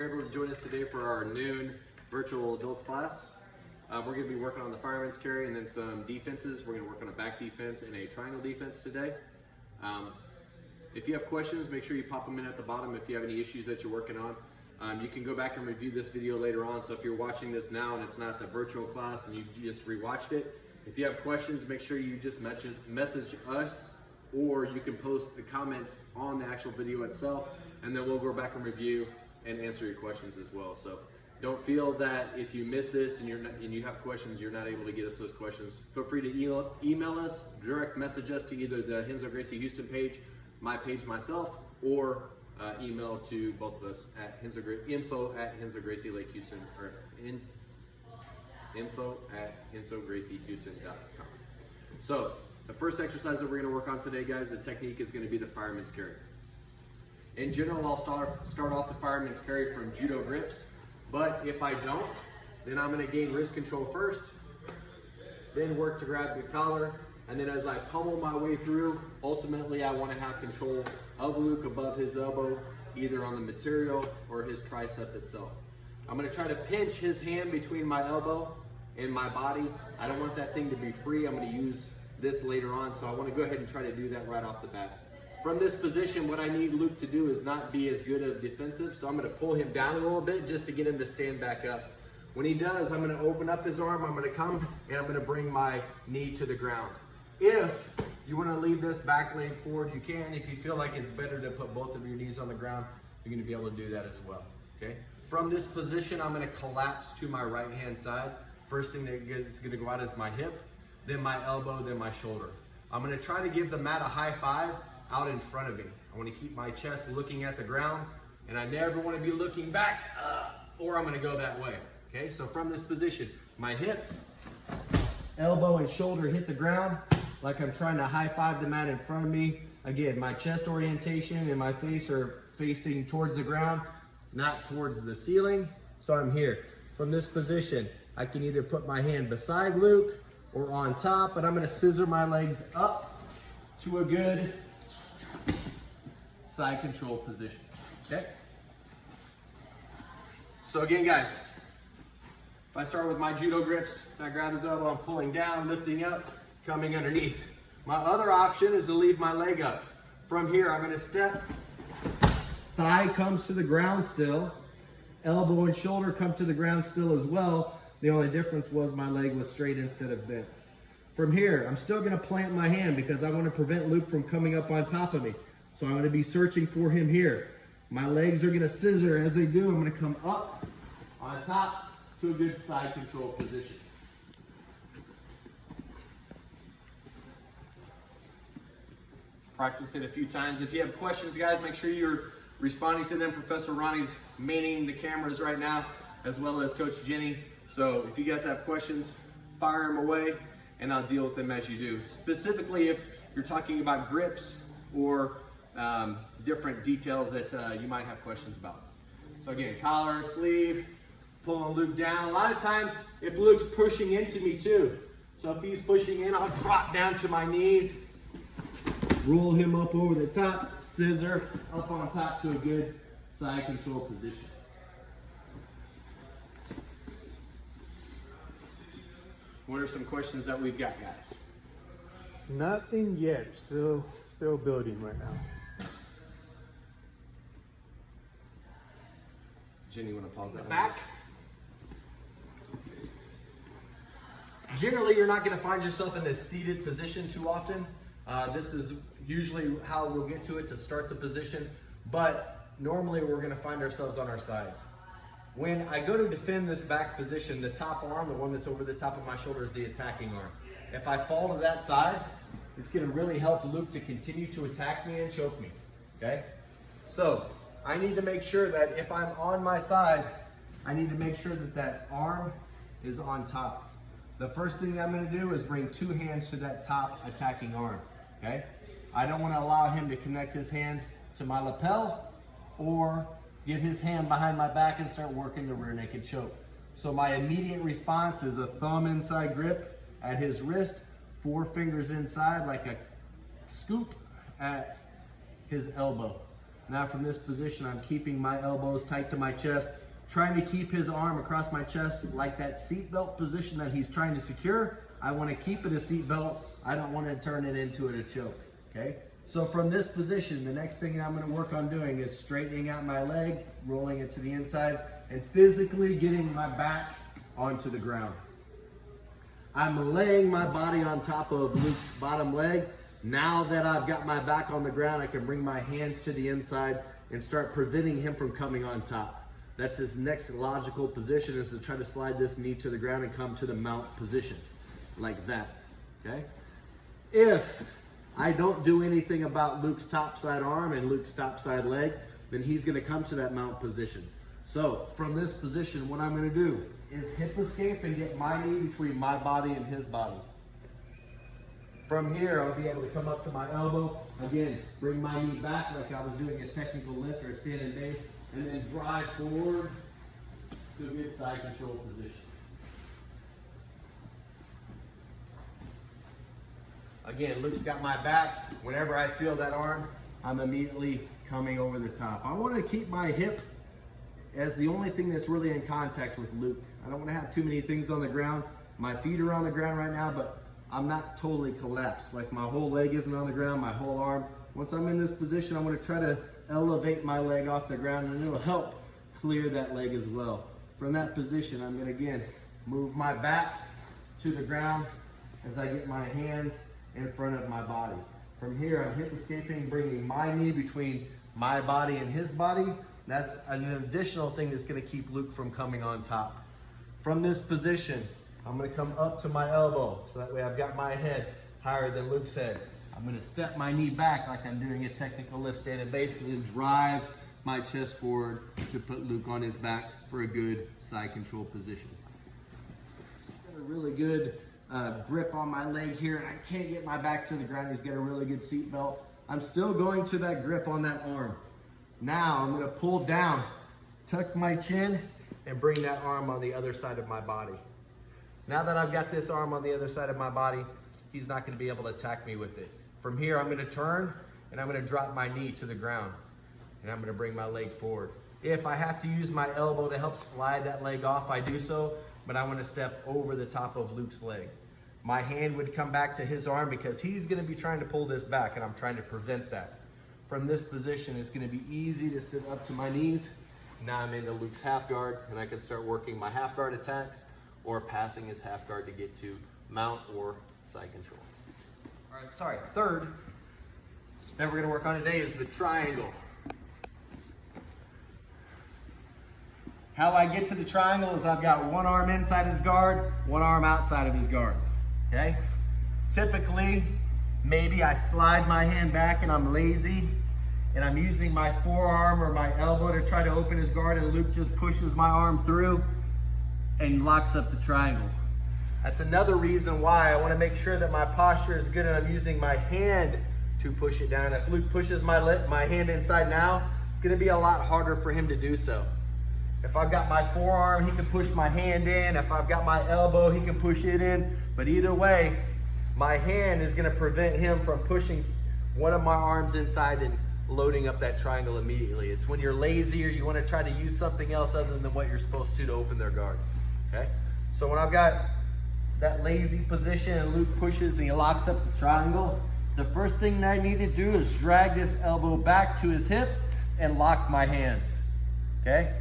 You're able to join us today for our noon virtual adults class. We're going to be working on the Firemen's Carry and then some defenses. We're going to work on a back defense and a triangle defense today. If you have questions, make sure you pop them in at the bottom if you have any issues that you're working on. You can go back and review this video later on, so if you're watching this now and it's not the virtual class and you just rewatched it, if you have questions, make sure you just message us, or you can post the comments on the actual video itself, and then we'll go back and review and answer your questions as well. So don't feel that if you miss this and you have questions, you're not able to get us those questions. Feel free to email us, direct message us to either the Henzo Gracie Houston page, my page myself, or email to both of us at info at Henzo Gracie Lake Houston, or info at HenzoGracieHouston.com. So the first exercise that we're going to work on today, guys, the technique is going to be the Firemen's Carry. In general, I'll start off the Firemen's Carry from judo grips, but if I don't, then I'm going to gain wrist control first, then work to grab the collar, and then as I pummel my way through, ultimately I want to have control of Luke above his elbow, either on the material or his tricep itself. I'm going to try to pinch his hand between my elbow and my body. I don't want that thing to be free. I'm going to use this later on, so I want to go ahead and try to do that right off the bat. From this position, what I need Luke to do is not be as good at defensive, so I'm going to pull him down a little bit just to get him to stand back up. When he does, I'm going to open up his arm, I'm going to come, and I'm going to bring my knee to the ground. If you want to leave this back leg forward, you can. If you feel like it's better to put both of your knees on the ground, you're going to be able to do that as well. Okay. From this position, I'm going to collapse to my right hand side. First thing that's going to go out is my hip, then my elbow, then my shoulder. I'm going to try to give the mat a high five out in front of me. I want to keep my chest looking at the ground, and I never want to be looking back, or I'm going to go that way. Okay, so from this position, my hip, elbow, and shoulder hit the ground like I'm trying to high five the mat in front of me. Again, my chest orientation and my face are facing towards the ground, not towards the ceiling. So I'm here. From this position, I can either put my hand beside Luke or on top, but I'm going to scissor my legs up to a good side control position. Okay? So again, guys, if I start with my judo grips, I grab his elbow, I'm pulling down, lifting up, coming underneath. My other option is to leave my leg up. From here, I'm going to step, thigh comes to the ground still, elbow and shoulder come to the ground still as well. The only difference was my leg was straight instead of bent. From here, I'm still going to plant my hand because I want to prevent Luke from coming up on top of me. So I'm going to be searching for him here. My legs are going to scissor. As they do, I'm going to come up on top to a good side control position. Practice it a few times. If you have questions, guys, make sure you're responding to them. Professor Ronnie's manning the cameras right now, as well as Coach Jenny. So if you guys have questions, fire them away, and I'll deal with them as you do. Specifically, if you're talking about grips or different details that you might have questions about. So again, collar, sleeve, pulling Luke down. A lot of times, if Luke's pushing into me too, so if he's pushing in, I'll drop down to my knees, roll him up over the top, scissor up on top to a good side control position. What are some questions that we've got, guys? Nothing yet. Still building right now. Jenny, you want to pause that Back. Generally, you're not going to find yourself in this seated position too often. This is usually how we'll get to it to start the position, but normally we're going to find ourselves on our sides. When I go to defend this back position, the top arm, the one that's over the top of my shoulder, is the attacking arm. If I fall to that side, it's going to really help Luke to continue to attack me and choke me. Okay? So I need to make sure that if I'm on my side, I need to make sure that that arm is on top. The first thing I'm going to do is bring two hands to that top attacking arm. Okay? I don't want to allow him to connect his hand to my lapel or get his hand behind my back and start working the rear naked choke. So my immediate response is a thumb inside grip at his wrist, 4 fingers inside like a scoop at his elbow. Now from this position, I'm keeping my elbows tight to my chest, trying to keep his arm across my chest like that seatbelt position that he's trying to secure. I want to keep it a seatbelt. I don't want to turn it into a choke, okay? So from this position, the next thing I'm going to work on doing is straightening out my leg, rolling it to the inside, and physically getting my back onto the ground. I'm laying my body on top of Luke's bottom leg. Now that I've got my back on the ground, I can bring my hands to the inside and start preventing him from coming on top. That's his next logical position, is to try to slide this knee to the ground and come to the mount position, like that, okay? If I don't do anything about Luke's topside arm and Luke's topside leg, then he's gonna come to that mount position. So from this position, what I'm gonna do is hip escape and get my knee between my body and his body. From here, I'll be able to come up to my elbow. Again, bring my knee back like I was doing a technical lift or a standing base, and then drive forward to a good side control position. Again, Luke's got my back. Whenever I feel that arm, I'm immediately coming over the top. I want to keep my hip as the only thing that's really in contact with Luke. I don't want to have too many things on the ground. My feet are on the ground right now, but I'm not totally collapsed. Like my whole leg isn't on the ground, my whole arm. Once I'm in this position, I'm going to try to elevate my leg off the ground, and it'll help clear that leg as well. From that position, I'm going to again move my back to the ground as I get my hands in front of my body. From here, I'm hip escaping, bringing my knee between my body and his body. That's an additional thing that's going to keep Luke from coming on top. From this position, I'm going to come up to my elbow, so that way I've got my head higher than Luke's head. I'm going to step my knee back like I'm doing a technical lift standing base, and then drive my chest forward to put Luke on his back for a good side control position. Got a really good grip on my leg here, and I can't get my back to the ground. He's got a really good seat belt. I'm still going to that grip on that arm. Now I'm going to pull down, tuck my chin, and bring that arm on the other side of my body. Now that I've got this arm on the other side of my body, he's not going to be able to attack me with it. From here, I'm going to turn, and I'm going to drop my knee to the ground, and I'm going to bring my leg forward. If I have to use my elbow to help slide that leg off, I do so, but I want to step over the top of Luke's leg. My hand would come back to his arm because he's going to be trying to pull this back, and I'm trying to prevent that. From this position, it's going to be easy to sit up to my knees. Now I'm into Luke's half guard, and I can start working my half guard attacks or passing his half guard to get to mount or side control. All right, sorry, third that we're going to work on today is the triangle. How I get to the triangle is I've got one arm inside his guard, one arm outside of his guard, okay? Typically, maybe I slide my hand back and I'm lazy, and I'm using my forearm or my elbow to try to open his guard, and Luke just pushes my arm through and locks up the triangle. That's another reason why I want to make sure that my posture is good and I'm using my hand to push it down. If Luke pushes my hand inside now, it's going to be a lot harder for him to do so. If I've got my forearm, he can push my hand in. If I've got my elbow, he can push it in. But either way, my hand is going to prevent him from pushing one of my arms inside and loading up that triangle immediately. It's when you're lazy or you want to try to use something else other than what you're supposed to open their guard. Okay? So when I've got that lazy position and Luke pushes and he locks up the triangle, the first thing that I need to do is drag this elbow back to his hip and lock my hands. Okay?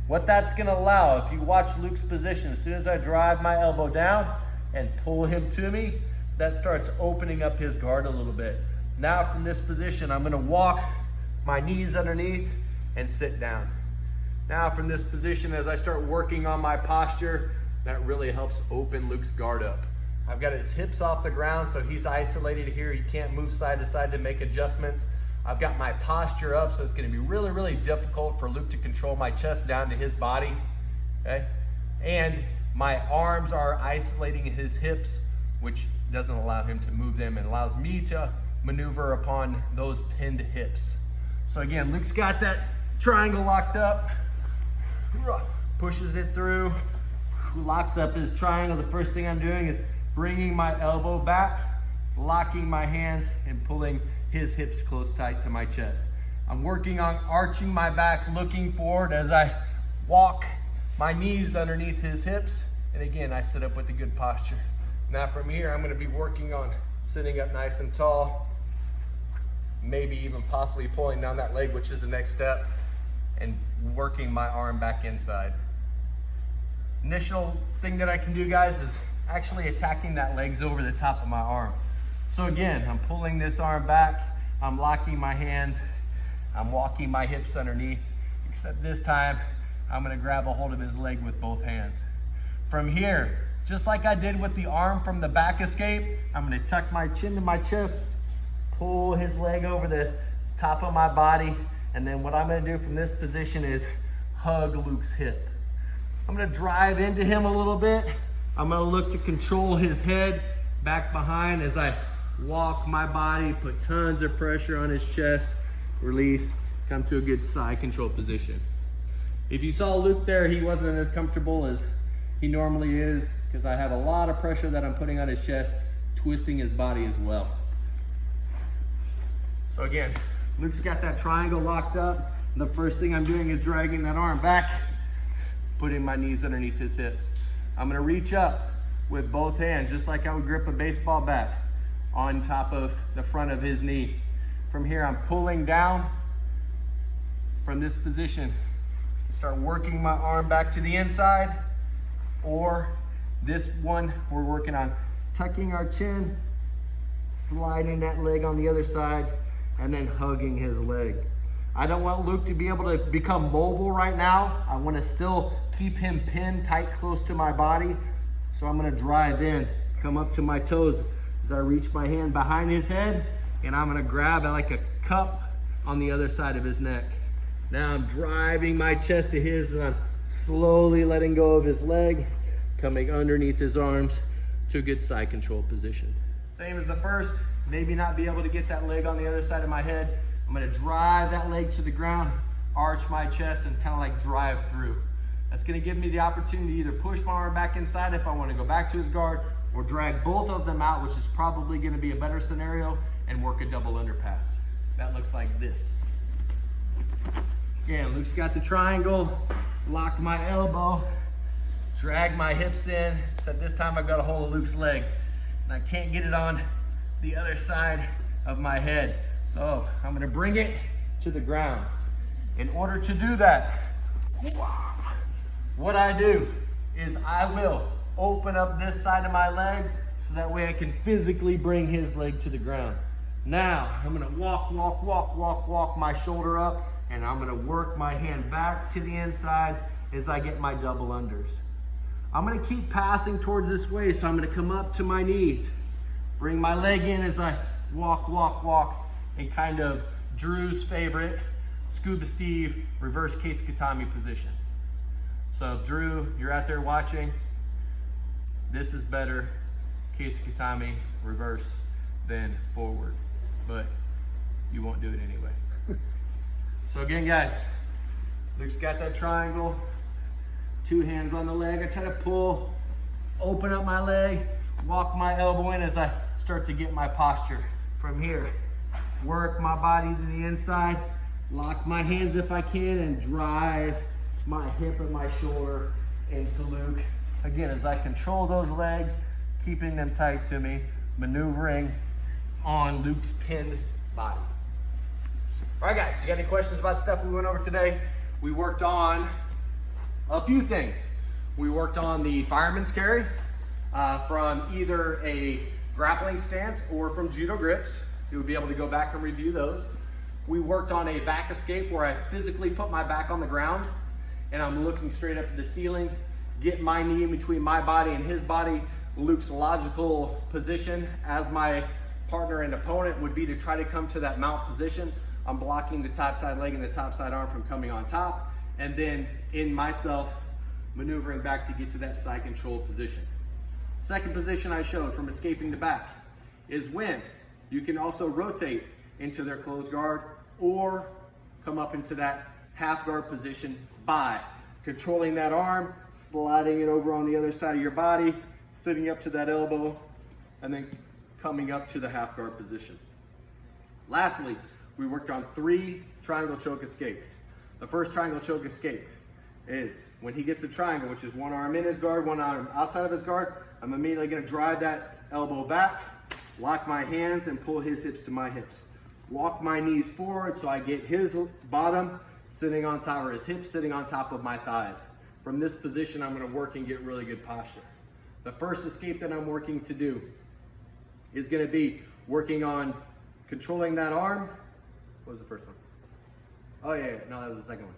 What that's going to allow, if you watch Luke's position, as soon as I drive my elbow down and pull him to me, that starts opening up his guard a little bit. Now from this position, I'm going to walk my knees underneath and sit down. Now from this position, as I start working on my posture, that really helps open Luke's guard up. I've got his hips off the ground, so he's isolated here. He can't move side to side to make adjustments. I've got my posture up, so it's going to be really, really difficult for Luke to control my chest down to his body. Okay? And my arms are isolating his hips, which doesn't allow him to move them and allows me to maneuver upon those pinned hips. So again, Luke's got that triangle locked up, pushes it through, locks up his triangle. The first thing I'm doing is bringing my elbow back, locking my hands, and pulling his hips close tight to my chest. I'm working on arching my back, looking forward as I walk my knees underneath his hips. And again, I sit up with a good posture. Now from here, I'm gonna be working on sitting up nice and tall, maybe even possibly pulling down that leg, which is the next step, and working my arm back inside. Initial thing that I can do, guys, is actually attacking that legs over the top of my arm. So again, I'm pulling this arm back, I'm locking my hands, I'm walking my hips underneath, except this time, I'm gonna grab a hold of his leg with both hands. From here, just like I did with the arm from the back escape, I'm gonna tuck my chin to my chest, pull his leg over the top of my body, and then what I'm gonna do from this position is hug Luke's hip. I'm gonna drive into him a little bit. I'm gonna look to control his head back behind as I walk my body, put tons of pressure on his chest, release, come to a good side control position. If you saw Luke there, he wasn't as comfortable as he normally is because I have a lot of pressure that I'm putting on his chest, twisting his body as well. So again, Luke's got that triangle locked up. The first thing I'm doing is dragging that arm back, putting my knees underneath his hips. I'm gonna reach up with both hands, just like I would grip a baseball bat, on top of the front of his knee. From here, I'm pulling down from this position. Start working my arm back to the inside, or this one, we're working on tucking our chin, sliding that leg on the other side, and then hugging his leg. I don't want Luke to be able to become mobile right now. I want to still keep him pinned tight close to my body. So I'm going to drive in, come up to my toes as I reach my hand behind his head, and I'm going to grab like a cup on the other side of his neck. Now I'm driving my chest to his, and I'm slowly letting go of his leg, coming underneath his arms to a good side control position. Same as the first, maybe not be able to get that leg on the other side of my head. I'm gonna drive that leg to the ground, arch my chest, and kind of like drive through. That's gonna give me the opportunity to either push my arm back inside if I wanna go back to his guard, or drag both of them out, which is probably gonna be a better scenario, and work a double underpass. That looks like this. Again, Luke's got the triangle, lock my elbow, drag my hips in, except this time I've got a hold of Luke's leg, and I can't get it on the other side of my head. So I'm gonna bring it to the ground. In order to do that, what I do is I will open up this side of my leg so that way I can physically bring his leg to the ground. Now, I'm gonna walk my shoulder up, and I'm gonna work my hand back to the inside as I get my double unders. I'm gonna keep passing towards this way, so I'm gonna come up to my knees, bring my leg in as I walk, in kind of Drew's favorite, Scuba Steve, reverse case katami position. So Drew, you're out there watching, this is better, case katami, reverse, than forward, but you won't do it anyway. So again, guys, Luke's got that triangle, 2 hands on the leg. I try to pull, open up my leg, walk my elbow in as I start to get my posture. From here, work my body to the inside, lock my hands if I can, and drive my hip and my shoulder into Luke. Again, as I control those legs, keeping them tight to me, maneuvering on Luke's pinned body. All right, guys, you got any questions about stuff we went over today? We worked on a few things. We worked on the Fireman's Carry from either a grappling stance or from judo grips. You would be able to go back and review those. We worked on a back escape where I physically put my back on the ground and I'm looking straight up at the ceiling, get my knee in between my body and his body. Luke's logical position as my partner and opponent would be to try to come to that mount position. I'm blocking the top side leg and the top side arm from coming on top, and then in myself maneuvering back to get to that side control position. Second position I showed from escaping the back is when you can also rotate into their closed guard or come up into that half guard position by controlling that arm, sliding it over on the other side of your body, sitting up to that elbow, and then coming up to the half guard position. Lastly, we worked on 3 triangle choke escapes. The first triangle choke escape is when he gets the triangle, which is one arm in his guard, one arm outside of his guard, I'm immediately gonna drive that elbow back, lock my hands and pull his hips to my hips. Walk my knees forward so I get his bottom sitting on top, or his hips sitting on top of my thighs. From this position, I'm gonna work and get really good posture. The first escape that I'm working to do is gonna be working on controlling that arm. What was the first one? Oh yeah, no, that was the second one.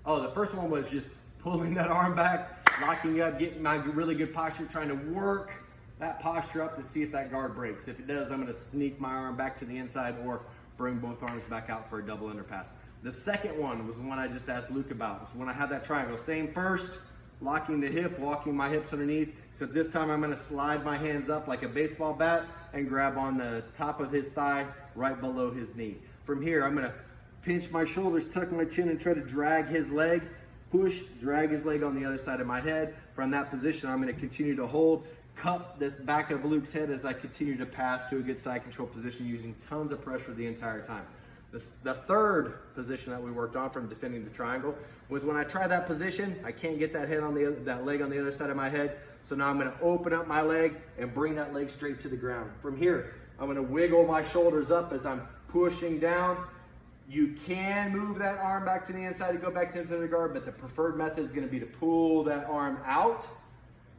Oh, the first one was just pulling that arm back, locking up, getting my really good posture, trying to work that posture up to see if that guard breaks. If it does, I'm gonna sneak my arm back to the inside or bring both arms back out for a double underpass. The second one was the one I just asked Luke about. So when I have that triangle, same first, locking the hip, walking my hips underneath, except this time I'm gonna slide my hands up like a baseball bat and grab on the top of his thigh right below his knee. From here, I'm gonna pinch my shoulders, tuck my chin, and try to drag his leg, push, drag his leg on the other side of my head. From that position, I'm gonna continue to hold, cup this back of Luke's head as I continue to pass to a good side control position using tons of pressure the entire time. The third position that we worked on from defending the triangle was when I try that position, I can't get that head on that leg on the other side of my head. So now I'm gonna open up my leg and bring that leg straight to the ground. From here, I'm gonna wiggle my shoulders up as I'm pushing down. You can move that arm back to the inside to go back into the guard, but the preferred method is gonna be to pull that arm out.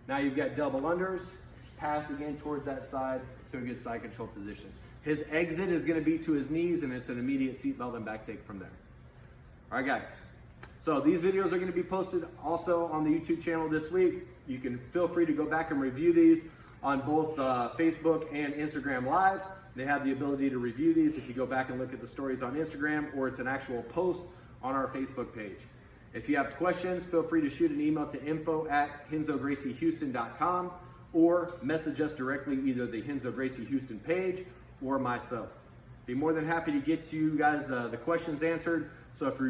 Now you've got double unders, pass again towards that side to a good side control position. His exit is gonna be to his knees, and it's an immediate seatbelt and back take from there. All right, guys. So these videos are gonna be posted also on the YouTube channel this week. You can feel free to go back and review these on both Facebook and Instagram Live. They have the ability to review these if you go back and look at the stories on Instagram, or it's an actual post on our Facebook page. If you have questions, feel free to shoot an email to info@HenzoGracieHouston.com or message us directly, either the Henzo Gracie Houston page or myself. Be more than happy to get to you guys the questions answered. So if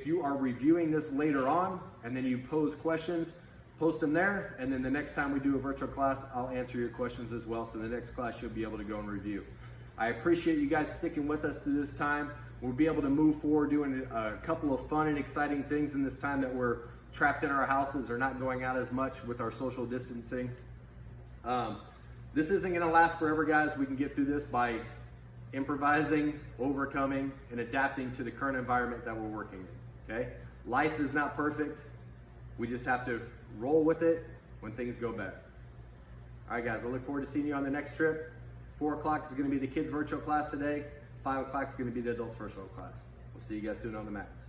you are reviewing this later on and then you pose questions, post them there, and then the next time we do a virtual class, I'll answer your questions as well. So the next class you'll be able to go and review. I appreciate you guys sticking with us through this time. We'll be able to move forward doing a couple of fun and exciting things in this time that we're trapped in our houses or not going out as much with our social distancing. This isn't gonna last forever, guys. We can get through this by improvising, overcoming, and adapting to the current environment that we're working in, okay? Life is not perfect. We just have to roll with it when things go bad. All right, guys, I look forward to seeing you on the next trip. 4 o'clock is gonna be the kids' virtual class today. 5 o'clock is gonna be the adults' virtual class. We'll see you guys soon on the mats.